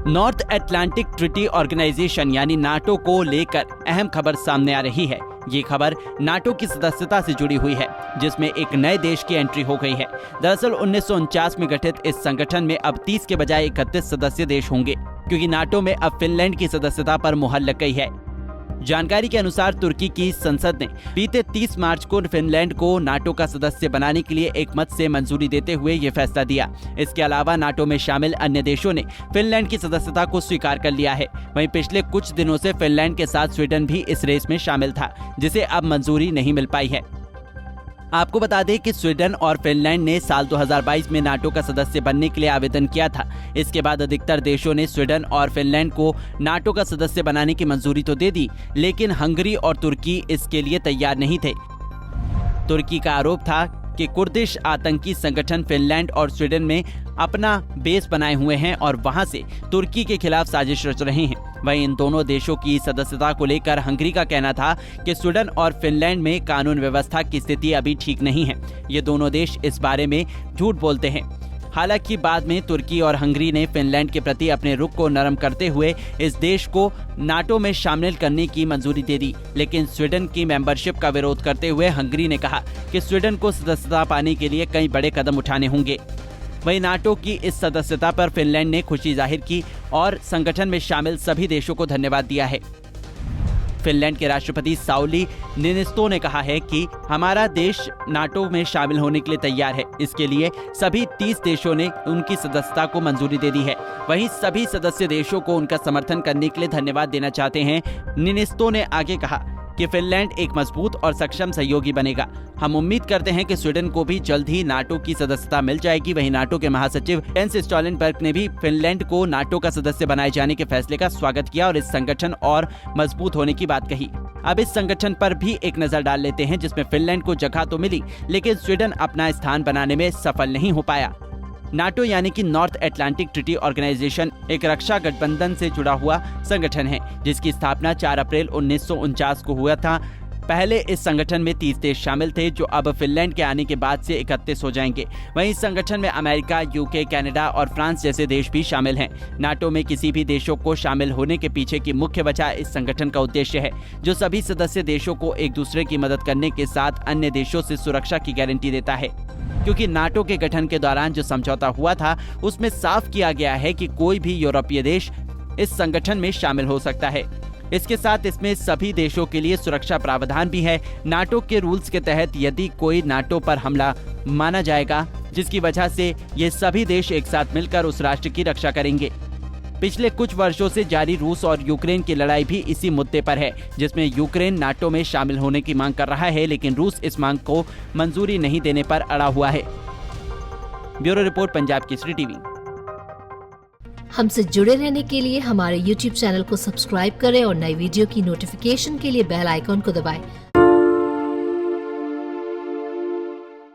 North Atlantic treaty organisation यानी NATO को लेकर अहम खबर सामने आ रही है। ये खबर नाटो की सदस्यता से जुड़ी हुई है, जिसमें एक नए देश की एंट्री हो गई है। दरअसल 1949 में गठित इस संगठन में अब 30 के बजाय 31 सदस्य देश होंगे, क्योंकि नाटो में अब फिनलैंड की सदस्यता पर मुहर लग गई है। जानकारी के अनुसार तुर्की की संसद ने बीते 30 मार्च को फिनलैंड को नाटो का सदस्य बनाने के लिए एक मत से मंजूरी देते हुए ये फैसला दिया। इसके अलावा नाटो में शामिल अन्य देशों ने फिनलैंड की सदस्यता को स्वीकार कर लिया है। वहीं पिछले कुछ दिनों से फिनलैंड के साथ स्वीडन भी इस रेस में शामिल था, जिसे अब मंजूरी नहीं मिल पाई है। आपको बता दें कि स्वीडन और फिनलैंड ने साल 2022 में नाटो का सदस्य बनने के लिए आवेदन किया था। इसके बाद अधिकतर देशों ने स्वीडन और फिनलैंड को नाटो का सदस्य बनाने की मंजूरी तो दे दी, लेकिन हंगरी और तुर्की इसके लिए तैयार नहीं थे। तुर्की का आरोप था कि कुर्दिश आतंकी संगठन फिनलैंड और स्वीडन में अपना बेस बनाए हुए हैं और वहां से तुर्की के खिलाफ साजिश रच रहे हैं। वहीं इन दोनों देशों की सदस्यता को लेकर हंगरी का कहना था कि स्वीडन और फिनलैंड में कानून व्यवस्था की स्थिति अभी ठीक नहीं है। ये दोनों देश इस बारे में झूठ बोलते हैं। हालांकि बाद में तुर्की और हंगरी ने फिनलैंड के प्रति अपने रुख को नरम करते हुए इस देश को नाटो में शामिल करने की मंजूरी दे दी, लेकिन स्वीडन की मेंबरशिप का विरोध करते हुए हंगरी ने कहा कि स्वीडन को सदस्यता पाने के लिए कई बड़े कदम उठाने होंगे। वहीं नाटो की इस सदस्यता पर फिनलैंड ने खुशी जाहिर की और संगठन में शामिल सभी देशों को धन्यवाद दिया है। फिनलैंड के राष्ट्रपति साउली निनिस्तो ने कहा है कि हमारा देश नाटो में शामिल होने के लिए तैयार है। इसके लिए सभी 30 देशों ने उनकी सदस्यता को मंजूरी दे दी है। वहीं सभी सदस्य देशों को उनका समर्थन करने के लिए धन्यवाद देना चाहते हैं। निनिस्तो ने आगे कहा कि फिनलैंड एक मजबूत और सक्षम सहयोगी बनेगा। हम उम्मीद करते हैं कि स्वीडन को भी जल्द ही नाटो की सदस्यता मिल जाएगी। वहीं नाटो के महासचिव जेन्स स्टोल्टेनबर्ग ने भी फिनलैंड को नाटो का सदस्य बनाए जाने के फैसले का स्वागत किया और इस संगठन और मजबूत होने की बात कही। अब इस संगठन पर भी एक नजर डाल लेते हैं, जिसमें फिनलैंड को जगह तो मिली, लेकिन स्वीडन अपना स्थान बनाने में सफल नहीं हो पाया। नाटो यानी कि नॉर्थ अटलांटिक ट्रीटी ऑर्गेनाइजेशन एक रक्षा गठबंधन से जुड़ा हुआ संगठन है, जिसकी स्थापना 4 अप्रैल 1949 को हुआ था। पहले इस संगठन में 30 देश शामिल थे, जो अब फिनलैंड के आने के बाद से 31 हो जाएंगे। वहीं इस संगठन में अमेरिका, यूके, कनाडा और फ्रांस जैसे देश भी शामिल हैं। नाटो में किसी भी देशों को शामिल होने के पीछे की मुख्य वजह इस संगठन का उद्देश्य है, जो सभी सदस्य देशों को एक दूसरे की मदद करने के साथ अन्य देशों से सुरक्षा की गारंटी देता है। क्योंकि नाटो के गठन के दौरान जो समझौता हुआ था, उसमें साफ किया गया है कि कोई भी यूरोपीय देश इस संगठन में शामिल हो सकता है। इसके साथ इसमें सभी देशों के लिए सुरक्षा प्रावधान भी है। नाटो के रूल्स के तहत यदि कोई नाटो पर हमला माना जाएगा, जिसकी वजह से ये सभी देश एक साथ मिलकर उस राष्ट्र की रक्षा करेंगे। पिछले कुछ वर्षों से जारी रूस और यूक्रेन की लड़ाई भी इसी मुद्दे पर है, जिसमें यूक्रेन नाटो में शामिल होने की मांग कर रहा है, लेकिन रूस इस मांग को मंजूरी नहीं देने पर अड़ा हुआ है। Bureau report, Punjab Kesari TV. हमसे जुड़े रहने के लिए हमारे YouTube चैनल को सब्सक्राइब करें और नई वीडियो की नोटिफिकेशन के लिए बेल आइकॉन को दबाएं।